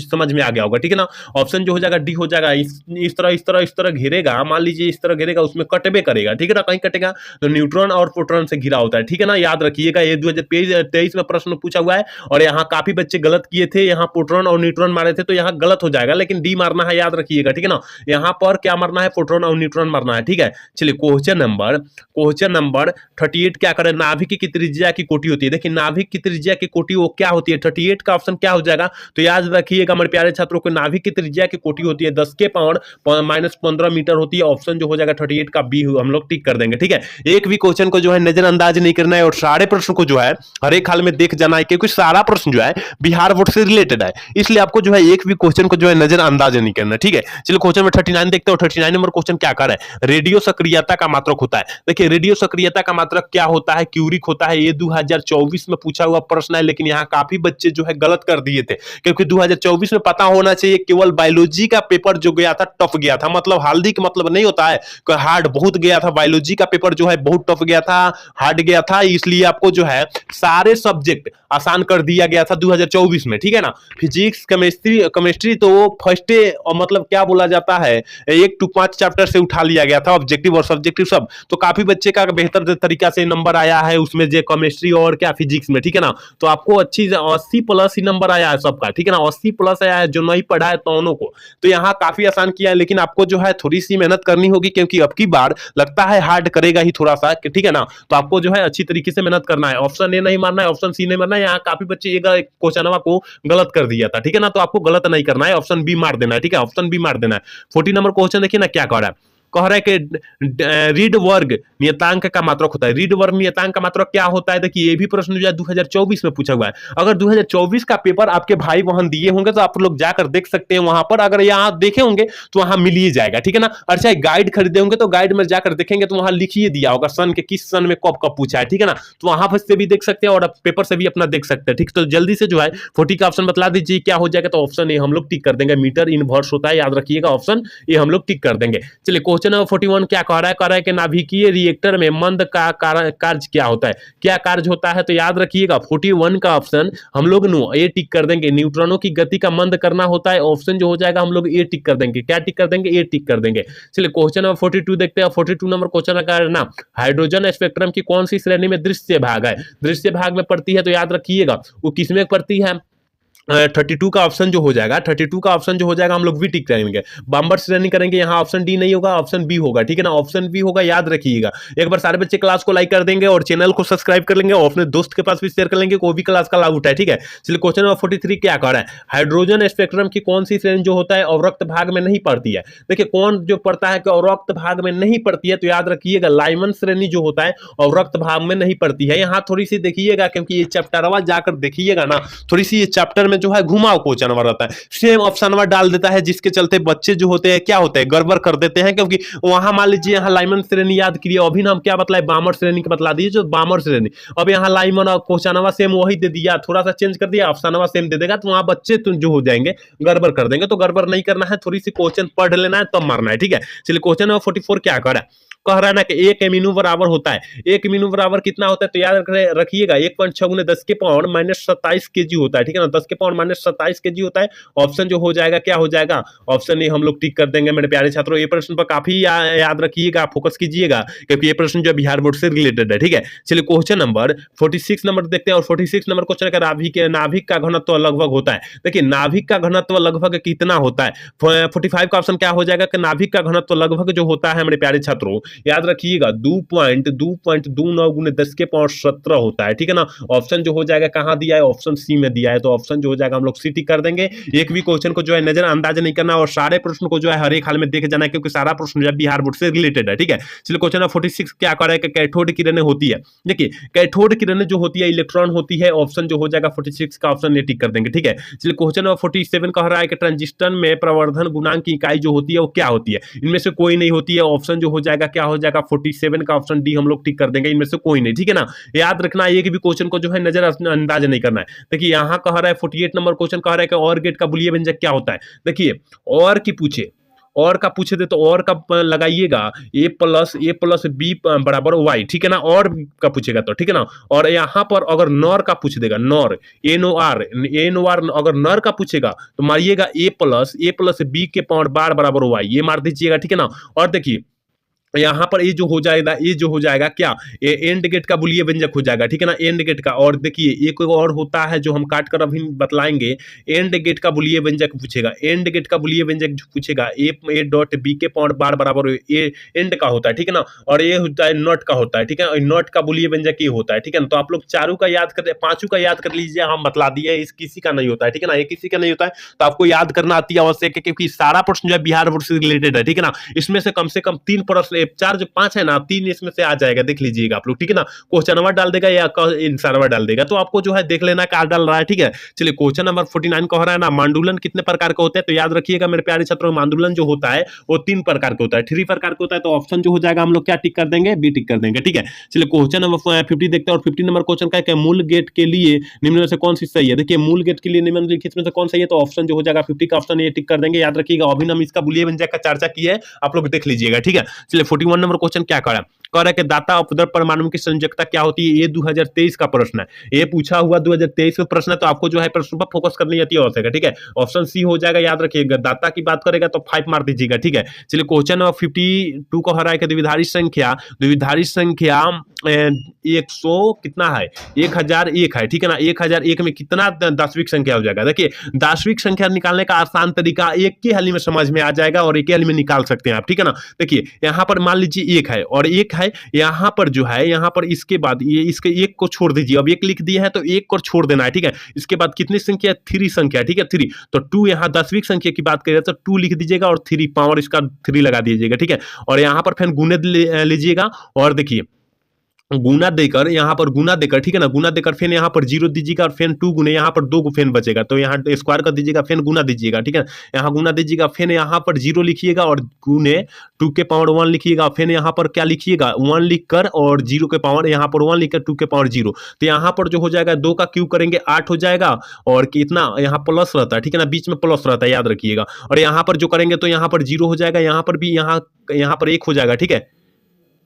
समझ में आ गया होगा, ठीक है ना। ऑप्शन जो हो जाएगा डी हो जाएगा। इस तरह घेरेगा, मान लीजिए इस तरह घेरेगा, उसमें कटबे करेगा, ठीक है ना, कहीं कटेगा तो न्यूट्रॉन और प्रोटॉन से घिरा होता है, ठीक है ना, याद रखिएगा। ये 2023 में प्रश्न पूछा हुआ है और यहाँ काफी बच्चे गलत किए थे, यहाँ प्रोटॉन और न्यूट्रॉन मारे थे, तो यहाँ गलत हो जाएगा, लेकिन डी मारना है, याद रखिएगा, ठीक है ना। यहाँ पर क्या मारना है? प्रोटॉन और न्यूट्रॉन मारना है, ठीक है। चलिए क्वेश्चन नंबर 38 क्या करें, नाभिक की त्रिज्या की कोटि होती है। देखिए नाभिक की त्रिज्या की कोटि वो क्या होती है? 38 का ऑप्शन क्या हो जाएगा? तो याद रखिएगा मेरे प्यारे छात्रों को, नाभिक की त्रिज्या की कोटि होती है 10 के पावर -15 मीटर होती है। ऑप्शन जो हो जाएगा 38 का बी हम लोग टिक कर देंगे, ठीक है। एक भी क्वेश्चन को जो है नजरअंदाज नहीं करना है और सारे प्रश्न को जो है हर एक हाल में देख जाना है, क्योंकि सारा प्रश्न जो है बिहार बोर्ड से रिलेटेड है, इसलिए आपको जो है एक भी क्वेश्चन को जो है नजरअंदाज नहीं करना, ठीक है। चलिए क्वेश्चन में 39 देखते हो। 39 नंबर क्वेश्चन क्या कर रहा है, रेडियो सक्रियता का मात्रक होता है। देखिए रेडियो सक्रियता का मात्रक क्या होता है? क्यूरिक होता है। ये 2024 में पूछा हुआ प्रश्न है, लेकिन यहाँ काफी बच्चे जो है गलत कर दिए थे, क्योंकि 2024 में पता होना चाहिए। केवल बायोलॉजी का पेपर जो गया था टफ गया था, मतलब हार्डी का मतलब नहीं होता है हार्ड बहुत गया था, बायोलॉजी का पेपर जो है बहुत टफ गया था, हार्ड गया था, इसलिए आपको जो है सारे सब्जेक्ट आसान कर दिया गया था 2024 में, ठीक है ना। फिजिक्स केमिस्ट्री तो फर्स्ट और मतलब क्या बोला जाता है 1 to 5 चैप्टर से उठा लिया गया था, ऑब्जेक्टिव और सब्जेक्टिव सब, तो काफी बच्चे का बेहतर तरीका से नंबर आया है उसमें, जो केमिस्ट्री और क्या फिजिक्स में, ठीक है ना। तो आपको अच्छी 80+ ही नंबर आया है सबका, ठीक है ना, 80+ आया है जो नहीं पढ़ा है दोनों को, तो यहाँ काफी आसान किया है। लेकिन आपको जो है थोड़ी सी मेहनत करनी होगी, क्योंकि अब की बार लगता है हार्ड करेगा ही थोड़ा सा, ठीक है ना। तो आपको जो है अच्छी तरीके से मेहनत करना है, ऑप्शन ए नहीं मारना है, ऑप्शन सी नहीं मारना है। यहाँ काफी बच्चे क्वेश्चन को गलत कर दिया था, ठीक है ना, तो आपको गलत नहीं करना है, ऑप्शन बी मार देना है, ठीक है, ऑप्शन बी मार देना है। 40 नंबर क्वेश्चन देखिए ना क्या कह रहा है, कह रहा है कि रीड वर्ग नियतांक का मात्रक होता है। रीड वर्ग नियतांक का मात्रक क्या होता है? देखिए ये भी प्रश्न जो है 2024 में पूछा हुआ है। अगर 2024 का पेपर आपके भाई बहन दिए होंगे तो आप लोग जाकर देख सकते हैं वहां पर, अगर यहाँ देखे होंगे तो वहां मिल ही जाएगा, ठीक है ना। और चाहे गाइड खरीदे होंगे तो गाइड में जाकर देखेंगे तो वहां लिखिए दिया होगा सन के किस सन में कब कब पूछा है, ठीक है ना। तो वहां पर से भी देख सकते हैं और पेपर से भी अपना देख सकते हैं, ठीक। तो जल्दी से जो है 40 का ऑप्शन बतला दीजिए क्या हो जाएगा, तो ऑप्शन ए हम लोग टिक कर देंगे, मीटर इनवर्स होता है, याद रखिएगा, ऑप्शन ए हम लोग टिक कर देंगे। चलिए क्वेश्चन नंबर 41 क्या कह रहा है कि नाभिकीय रिएक्टर में मंद का कार्य क्या होता है, क्या कार्य होता है? तो याद रखिएगा 41 का ऑप्शन हम लोग ए टिक कर देंगे, न्यूट्रॉनों की गति का मंद करना होता है। ऑप्शन जो हो जाएगा हम लोग ए टिक कर देंगे, क्या टिक कर देंगे? ए टिक कर देंगे। चलिए क्वेश्चन नंबर 42 देखते हैं। 42 नंबर क्वेश्चन का ना, हाइड्रोजन स्पेक्ट्रम की कौन सी श्रेणी में दृश्य भाग है? दृश्य भाग में पड़ती है, तो याद रखिएगा वो किसमें पड़ती है? 32 का ऑप्शन जो हो जाएगा, 32 का ऑप्शन जो हो जाएगा हम लोग भी टिक करेंगे। बम्पर श्रेणी करेंगे, यहाँ ऑप्शन डी नहीं होगा, ऑप्शन बी होगा, ठीक है ना, ऑप्शन बी होगा, याद रखिएगा। एक बार सारे बच्चे क्लास को लाइक कर देंगे और चैनल को सब्सक्राइब कर लेंगे और अपने दोस्त के पास भी शेयर कर लेंगे, कोई भी क्लास का लाभ उठाए, ठीक है। चलिए क्वेश्चन नंबर 43 क्या कह रहा है, हाइड्रोजन स्पेक्ट्रम की कौन सी श्रेणी जो होता है अवरक्त भाग में नहीं पड़ती है। देखिए कौन जो पड़ता है कि अवरक्त भाग में नहीं पड़ती है, तो याद रखिएगा लाइमन श्रेणी जो होता है अवरक्त भाग में नहीं पड़ती है। यहाँ थोड़ी सी देखिएगा, क्योंकि ये चैप्टरवा जाकर देखिएगा ना, थोड़ी सी ये चैप्टर में जो है घुमाव क्वेश्चन रहता है, सेम ऑप्शन डाल देता है, जिसके चलते बच्चे जो होते हैं क्या होते हैं गड़बड़ कर देते हैं। क्योंकि वहां मान लीजिए यहाँ लाइमन श्रेणी याद करिए, अभी ना हम क्या बतलाए बामर श्रेणी का बतला दिए, जो बामर श्रेणी, अब यहाँ लाइमन और क्वेश्चनवा सेम वही दे दिया, थोड़ा सा चेंज कर दिया, ऑप्शनवा सेम दे देगा, तो वहां बच्चे जो हो जाएंगे गड़बड़ कर देंगे। तो गड़बड़ नहीं करना है, थोड़ी सी क्वेश्चन पढ़ लेना है तब मारना है, ठीक है। चलिए क्वेश्चन नंबर 44 क्या कर रहा है, कह रहा है ना कि 1 एमिनो बराबर होता है, 1 एमिनो बराबर कितना होता है, तो याद रखिएगा 1.6 × 10 के पावर -27 kg होता है, ठीक है ना, 10 के पावर -27 kg होता है। ऑप्शन जो हो जाएगा क्या हो जाएगा, ऑप्शन ए हम लोग टिक कर देंगे मेरे प्यारे छात्रों। ये प्रश्न पर काफी याद रखिएगा, फोकस कीजिएगा, क्योंकि ये प्रश्न जो बिहार बोर्ड से रिलेटेड है, ठीक है। चलिए क्वेश्चन नंबर 46 नंबर देखते हैं, और 46 नंबर क्वेश्चन का नाभिक का घनत्व लगभग होता है। देखिए नाभिक का घनत्व लगभग कितना होता है, 45 का ऑप्शन क्या हो जाएगा कि नाभिक का घनत्व लगभग जो होता है मेरे प्यारे छात्रों, याद रखिएगा 2.29 × 10 के पावर 17 होता है, ठीक है ना। ऑप्शन जो हो जाएगा कहां दिया है, ऑप्शन सी में दिया है, तो ऑप्शन जो हो जाएगा हम लोग सी टिक कर देंगे। एक भी क्वेश्चन को जो है नजरअंदाज नहीं करना और सारे प्रश्न को जो है हर एक हाल में देखे जाना है, क्योंकि सारा प्रश्न जो है बिहार बोर्ड से रिलेटेड है, ठीक है। चलिए क्वेश्चन नंबर 46 क्या कर रहा है कि कैथोड किरणें होती है। देखिए कैथोड किरणें जो होती है इलेक्ट्रॉन होती है, ऑप्शन जो हो जाएगा 46 का ऑप्शन ए टिक कर देंगे, ठीक है। चलिए क्वेश्चन नंबर 47 कह रहा है कि ट्रांजिस्टर में प्रवर्धन गुणांक की इकाई जो होती है वो क्या होती है। इनमें से कोई नहीं होती है, ऑप्शन जो हो जाएगा क्या हो जाएगा 47 का ऑप्शन डी हम लोग टिक कर देंगे, इनमें से कोई नहीं, ठीक है ना। याद रखना एक भी क्वेश्चन को जो है नजरअंदाज नहीं करना है। देखिए यहाँ कह रहा है 48 नंबर क्वेश्चन कह रहा है कि और गेट का बुलियन व्यंजक क्या होता है। देखिए और की पूछे, और का पूछे दे तो और का लगाइएगा a+b बराबर y, ठीक है ना, और का पूछेगा तो, ठीक है ना। और यहाँ पर अगर नॉर का पूछ देगा, नॉर NOR अगर नॉर का पूछेगा तो मारिएगा a+b के पावर बार बराबर y, ये मार दीजिएगा, ठीक है ना। और देखिए यहाँ पर ये जो हो जाएगा क्या, ये एंड गेट का बुलियन व्यंजक हो जाएगा, ठीक है ना, एंड गेट का। और देखिए एक और होता है जो हम काट कर अभी बतलाएंगे, एंड गेट का बुलियन व्यंजक पूछेगा, एंड गेट का बुलियन व्यंजक पूछेगा a.b के पावर बार बराबर ए एंड का होता है, ठीक है ना। और ये होता है नॉट का होता है, ठीक है, नॉट का बुलियन व्यंजक ये होता है, ठीक है ना। तो आप लोग चारों का याद कर, पांचों का याद कर लीजिए, हम बतला दिए, इस किसी का नहीं होता है, ठीक है ना, ये किसी का नहीं होता है, तो आपको याद करना आती है आवश्यक है, क्योंकि सारा प्रश्न जो है बिहार बोर्ड से रिलेटेड है, ठीक है ना। इसमें से कम 3 प्रश्न, 4 जो 5 है ना, 3 इसमें से आ जाएगा, देख लीजिएगा आप लोग, ठीक है ना। क्वेश्चन नंबर डाल देगा या आंसर डाल देगा, तो आपको जो है देख लेना क्या डाल रहा है, ठीक है। चलिए क्वेश्चन नंबर 49 कह रहा है ना, मांडुलन कितने प्रकार के होते हैं, तो याद रखिएगा मेरे प्यारे छात्रों, मांडुलन जो होता है वो 3 प्रकार के होता है, 3 प्रकार के होता है। तो ऑप्शन जो हो जाएगा हम लोग क्या टिक कर देंगे, बी टिक कर देंगे, ठीक है। चलिए क्वेश्चन नंबर 50 देखते हैं, और 50 नंबर क्वेश्चन का है मूल गेट के लिए निम्न में से कौन सी सही है। देखिए मूल गेट के लिए निम्नलिखित में से कौन सही है, तो ऑप्शन जो हो जाएगा 50 का ऑप्शन ये टिक कर देंगे। याद रखिएगा अभी हम इसका बुलियन व्यंजक का चर्चा किए, आप लोग देख लीजिएगा, ठीक है। चलिए 41 नंबर क्वेश्चन क्या करा, कह रहा है कि दाता अपद्रव परमाणु की संयोजकता क्या होती है। ये 2023 का प्रश्न है, ये पूछा हुआ 2023 में प्रश्न है, तो आपको जो है प्रश्न पर फोकस करनी आती है आवश्यक है, ठीक है। ऑप्शन सी हो जाएगा, याद रखिएगा दाता की बात करेगा तो 5 मार दीजिएगा, ठीक है। चलिए क्वेश्चन नंबर 52 को हरा है कि द्विधारी संख्या 100 कितना है, 1001 है, ठीक है ना। 1001 में कितना दार्शनिक संख्या हो जाएगा। देखिए दार्शनिक संख्या निकालने का आसान तरीका एक के हाली में समझ में आ जाएगा, और एक के हाली में निकाल सकते हैं आप, ठीक है ना। देखिए यहाँ पर मान लीजिए 1 है और 1 है, यहाँ पर जो है, यहाँ पर इसके बाद ये इसके 1 को छोड़ दीजिए, अब 1 लिख दिया है तो 1 को छोड़ देना है, ठीक है। इसके बाद कितनी संख्या, 3 संख्या, ठीक है, 3। तो 2 यहाँ दसवीं संख्या की बात करें तो 2 लिख दीजिएगा और 3 पावर इसका 3 लगा दीजिएगा, ठीक है। और यहाँ पर फिर गुणे लीजिएगा, और देखिए गुना देकर, यहाँ पर गुना देकर, ठीक है ना, गुना देकर फिर यहाँ पर 0 दीजिएगा, और फिर 2 गुने यहाँ पर 2 को फिर बचेगा, तो यहाँ स्क्वायर कर दीजिएगा, फिर गुना दीजिएगा, ठीक है। यहाँ गुना दीजिएगा, फिर यहाँ पर 0 लिखिएगा और गुने 2 के पावर 1 लिखिएगा, फिर यहाँ पर क्या लिखिएगा 1 लिखकर, और 0 के पावर यहाँ पर 1 लिखकर 2 के पावर 0। तो यहाँ पर जो हो जाएगा 2 का क्यूब करेंगे 8 हो जाएगा, और कितना यहाँ प्लस रहता है, ठीक है ना, बीच में प्लस रहता है, याद रखिएगा। और यहाँ पर जो करेंगे तो यहाँ पर 0 हो जाएगा, यहाँ पर भी यहाँ पर 1 हो जाएगा, ठीक है।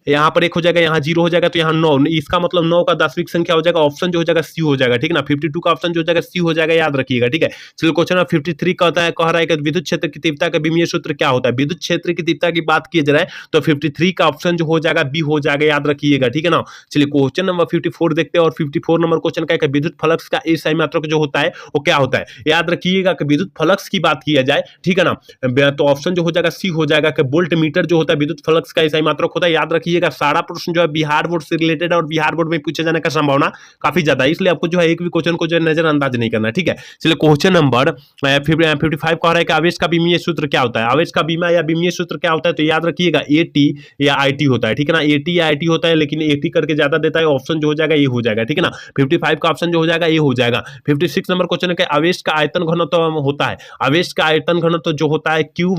यहाँ पर 1 हो जाएगा, यहाँ 0 हो जाएगा, तो यहाँ 9, इसका मतलब 9 का दसवीं संख्या हो जाएगा, ऑप्शन जो हो जाएगा सी हो जाएगा, ठीक है ना। 52 का ऑप्शन जो हो जाएगा सी हो जाएगा, याद रखिएगा, ठीक है। चलिए क्वेश्चन नंबर 53 कहता है, कह रहा है कि विद्युत क्षेत्र की तीव्रता का विमीय सूत्र क्या होता है। विद्युत क्षेत्र की तीव्रता की बात की जाए तो 53 का ऑप्शन जो हो जाएगा बी हो जाएगा, याद रखिएगा, ठीक है ना। चलिए क्वेश्चन नंबर 54 देखते हैं, और 54 नंबर क्वेश्चन का विद्युत फ्लक्स का एसआई मात्रक जो होता है वो क्या होता है। याद रखिएगा कि विद्युत फ्लक्स की बात किया जाए, ठीक है ना, तो ऑप्शन जो हो जाएगा सी हो जाएगा कि वोल्ट मीटर जो होता है विद्युत फ्लक्स का एसआई मात्रक होता है। याद रखिएगा सारा प्रश्न जो है बिहार बोर्ड से रिलेटेड है और बिहार बोर्ड में पूछे जाने का संभावना काफी ज्यादा है, इसलिए आपको जो है एक भी क्वेश्चन को जो है नजरअंदाज नहीं करना है, ठीक है। चलिए क्वेश्चन नंबर 55 कह रहा है कि आवेश का विमीय सूत्र क्या होता है। आवेश का बीमा या विमीय सूत्र क्या होता है, तो याद रखिएगा एटी या आईटी होता है, ठीक है ना। एटी या आईटी होता है, लेकिन एटी करके ज्यादा देता है, ऑप्शन जो हो जाएगा ये हो जाएगा, ठीक है ना। 55 का ऑप्शन जो हो जाएगा ये हो जाएगा। 56 नंबर क्वेश्चन है कि आवेश का आयतन घनत्व होता है। आवेश का आयतन घनत्व जो होता है क्यू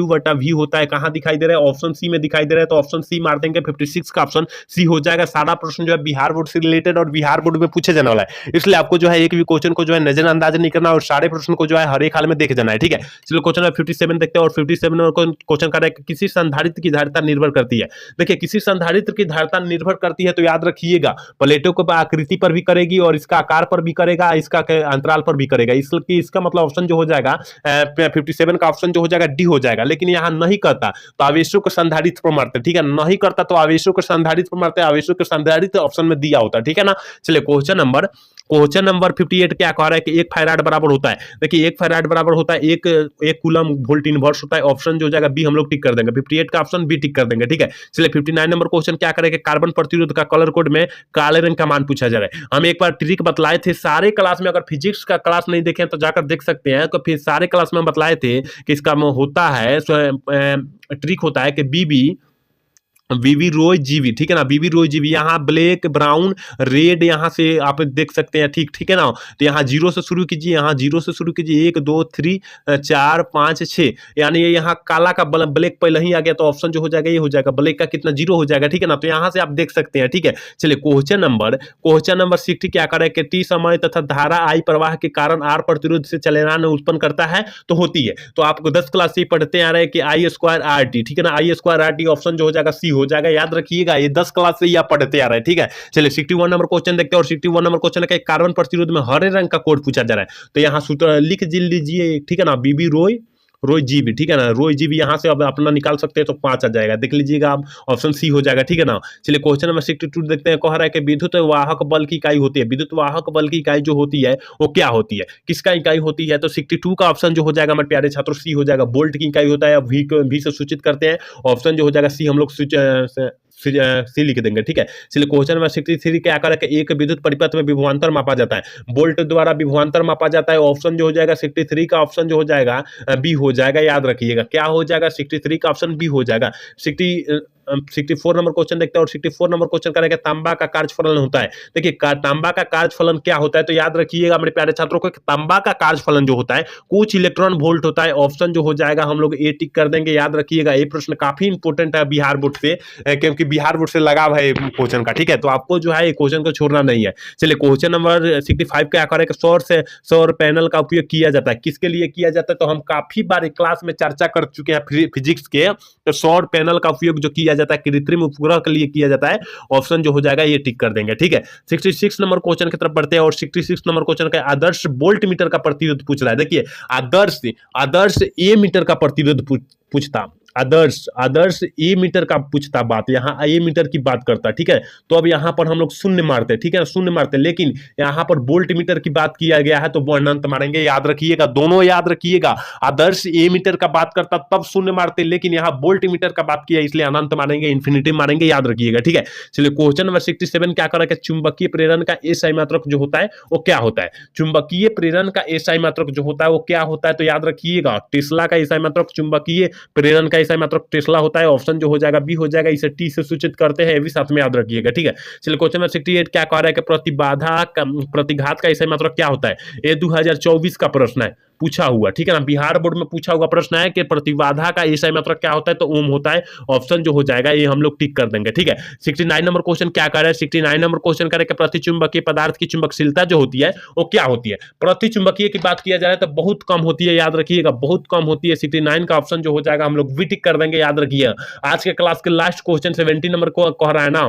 बटा वी होता है, कहां दिखाई दे रहा है, ऑप्शन सी में दिखाई दे रहा है, तो ऑप्शन सी मार देंगे। 56 का ऑप्शन सी हो जाएगा। सारा प्रश्न जो है बिहार बोर्ड से रिलेटेड और बिहार बोर्ड में पूछे जाने वाला है, इसलिए आपको जो है एक भी क्वेश्चन को जो है नजरअंदाज नहीं करना और सारे प्रश्न को जो है हर एक हाल में देख जाना है, ठीक है। चलो क्वेश्चन नंबर 57 देखते हैं, और 57 नंबर क्वेश्चन कर रहा है कि किसी संधारित्र की धारिता निर्भर करती है। देखिए किसी संधारित्र की धारिता निर्भर करती है, तो याद रखिएगा प्लेटों को आकृति पर भी करेगी और इसका आकार पर भी करेगा, इसका अंतराल पर भी करेगा, इसका मतलब ऑप्शन जो हो जाएगा 57 का ऑप्शन जो हो जाएगा डी हो जाएगा। लेकिन यहाँ नहीं करता तो आवेशों को संधारित्र पर मारते, ठीक है, नहीं करता तो आवेशों को संधारित्र पर मारते, आवेशों को संधारित्र ऑप्शन में दिया होता है, ठीक है ना। चलिए क्वेश्चन नंबर 58 क्या कह रहा है कि 1 फैराड बराबर होता है। देखिए 1 फैराड बराबर होता है एक कूलम वोल्ट इनवर्स होता है, ऑप्शन जो हो जाएगा बी हम लोग टिक कर देंगे, 58 का ऑप्शन बी टिक कर देंगे, ठीक है। चलिए 59 नंबर क्वेश्चन क्या करेंगे, कार्बन प्रतिरोध का कलर कोड में काले रंग का मान पूछा जा रहा है। हम एक बार ट्रिक बतलाए थे सारे क्लास में, अगर फिजिक्स का क्लास नहीं देखें तो जाकर देख सकते हैं, तो फिर सारे क्लास में बतलाए थे कि इसका होता है ट्रिक होता है कि वीवी रोज जीवी, ठीक है ना, वीवी रोज जीवी, यहाँ ब्लैक ब्राउन रेड यहाँ से आप देख सकते हैं, ठीक है ना। तो यहाँ 0 से शुरू कीजिए, यहाँ 0 से शुरू कीजिए, 1 2 3 4 5 6, यानी ये यहाँ काला का ब्लैक पहले ही आ गया, तो ऑप्शन जो हो जाएगा ये हो जाएगा, ब्लैक का कितना 0 हो जाएगा, ठीक है ना। तो यहाँ से आप देख सकते हैं, ठीक है। चलिए क्वेश्चन नंबर 60 क्या करे कि टी समय तथा धारा आई प्रवाह के कारण आर प्रतिरोध से चलनान उत्पन्न करता है, तो होती है। तो आपको 10 क्लास से पढ़ते आ रहे हैं कि आई स्क्वायर आर टी, ठीक है ना, आई स्क्वायर आर टी ऑप्शन जो हो जाएगा सी हो जाएगा, याद रखिएगा, ये 10 क्लास से ही आप पढ़ते आ रहे हैं, ठीक है। चलिए 61 नंबर क्वेश्चन देखते हैं, और 61 नंबर क्वेश्चन है कार्बन प्रतिरोध में हरे रंग का कोड पूछा जा रहा है, तो यहाँ सूत्र लिख लीजिए, ठीक है ना, बीबी रोज जीबी, ठीक है ना, रोज जीबी यहाँ से अब अपना निकाल सकते हैं, तो 5 आ जाएगा, देख लीजिएगा आप, ऑप्शन सी हो जाएगा, ठीक है ना। चलिए क्वेश्चन नंबर 62 देखते हैं, कह रहा है कि विद्युत वाहक बल की इकाई होती है। विद्युत वाहक बल की इकाई जो होती है वो क्या होती है, किसका इकाई होती है, तो 62 का ऑप्शन जो हो जाएगा हमारे प्यारे छात्रों सी हो जाएगा, वोल्ट की इकाई होता है, वी से सूचित करते हैं, ऑप्शन जो हो जाएगा सी हम लोग सी लिख देंगे, ठीक है। चलिए क्वेश्चन नंबर 63 क्या करें कि एक विद्युत परिपथ में विभवांतर मापा जाता है, वोल्ट द्वारा विभवांतर मापा जाता है, ऑप्शन जो हो जाएगा 63 का ऑप्शन जो हो जाएगा बी हो जाएगा, याद रखिएगा क्या हो जाएगा, 63 का ऑप्शन बी हो जाएगा। 64 नंबर क्वेश्चन देखते हैं, और 64 नंबर क्वेश्चन करेंगे तांबा का कार्यफलन होता है। देखिए तांबा का कार्यफलन क्या होता है, तो याद रखिएगा मेरे प्यारे छात्रों को, तांबा का कार्यफलन जो होता है कुछ इलेक्ट्रॉन वोल्ट होता है, ऑप्शन जो हो जाएगा हम लोग ए टिक कर देंगे, याद रखिएगा। ये प्रश्न काफी इंपॉर्टेंट है बिहार बोर्ड से, क्योंकि बिहार बोर्ड से लगाव है क्वेश्चन का, ठीक है, तो आपको जो है ये क्वेश्चन को छोड़ना नहीं है। चलिए क्वेश्चन नंबर 65 क्या करें कि सौर पैनल का उपयोग किया जाता है, किसके लिए किया जाता है, तो हम काफी बार क्लास में चर्चा कर चुके हैं फिजिक्स के, तो सौर पैनल का उपयोग जो किया जाता है कृत्रिम उपग्रह के लिए किया जाता है, ऑप्शन जो हो जाएगा ये टिक कर देंगे, ठीक है। 66 नंबर क्वेश्चन की तरफ बढ़ते हैं, और 66 नंबर क्वेश्चन का आदर्श वोल्ट मीटर का प्रतिरोध पूछ रहा है। देखिए आदर्श ए मीटर का प्रतिरोध पूछता, आदर्श ए मीटर का पूछता बात, यहाँ ए मीटर की बात करता, ठीक है। तो अब यहाँ पर हम लोग शून्य मारते, ठीक है, शून्य मारते, लेकिन यहाँ पर वोल्ट मीटर की बात किया गया है तो वो अनंत मारेंगे, याद रखिएगा, दोनों याद रखिएगा। आदर्श ए मीटर का बात करता तब शून्य मारते, लेकिन यहाँ वोल्ट मीटर का बात किया इसलिए अनंत मारेंगे, इन्फिनिटी मारेंगे, याद रखिएगा, ठीक है। चलिए क्वेश्चन नंबर 67 क्या करें कि चुंबकीय प्रेरण का एसआई मात्रक जो होता है वो क्या होता है। चुंबकीय प्रेरण का एसआई मात्रक जो होता है वो क्या होता है, तो याद रखिएगा टेस्ला का एसआई मात्रक चुंबकीय प्रेरण का मात्रक टेस्ला होता है, ऑप्शन जो हो जाएगा बी हो जाएगा, इसे टी से सूचित करते हैं, ये भी साथ में याद रखिएगा, ठीक है। चलिए क्वेश्चन नंबर 68 क्या कह रहा है कि प्रतिघात का एसआई मात्रक क्या होता है। ये 2024 का प्रश्न है, पूछा हुआ, ठीक है ना, बिहार बोर्ड में पूछा हुआ प्रश्न है कि प्रतिबाधा का एसआई मात्रक क्या होता है, तो ओम होता है, ऑप्शन जो हो जाएगा ये हम लोग टिक कर देंगे, ठीक है। 69 नंबर क्वेश्चन क्या कर रहा है, 69 नंबर क्वेश्चन करें कि प्रतिचुंबकीय पदार्थ की चुंबकशीलता जो होती है वो क्या होती है। प्रतिचुंबकीय की बात किया जा रहा है तो बहुत कम होती है, याद रखिएगा, बहुत कम होती है। 69 का ऑप्शन जो हो जाएगा हम लोग वी टिक टिक कर देंगे, याद रखिए। आज के क्लास के लास्ट क्वेश्चन 17 नंबर को कह रहा है ना,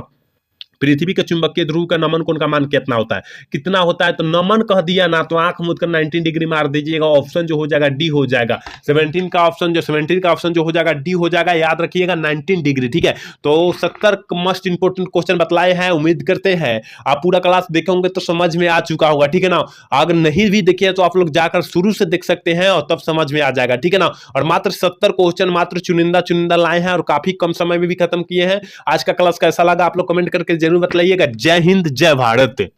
पृथ्वी के चुंबकीय ध्रुव का नमन कोण का मान कितना होता है, कितना होता है, तो नमन कह दिया ना तो आंख मूंद कर 90 डिग्री मार दीजिएगा, ऑप्शन जो हो जाएगा डी हो जाएगा। 17 का ऑप्शन जो हो जाएगा डी हो जाएगा, याद रखिएगा 19 डिग्री, ठीक है। तो 70 मस्ट इंपोर्टेंट क्वेश्चन बतलाए हैं, उम्मीद करते हैं आप पूरा क्लास देखे होंगे तो समझ में आ चुका होगा, ठीक है ना। अगर नहीं भी देखिए तो आप लोग जाकर शुरू से देख सकते हैं और तब समझ में आ जाएगा, ठीक है ना। और मात्र 70 क्वेश्चन मात्र चुनिंदा चुनिंदा लाए हैं और काफी कम समय में भी खत्म किए हैं। आज का क्लास कैसा लगा आप लोग कमेंट करके जरूर बताइएगा। जय हिंद, जय भारत।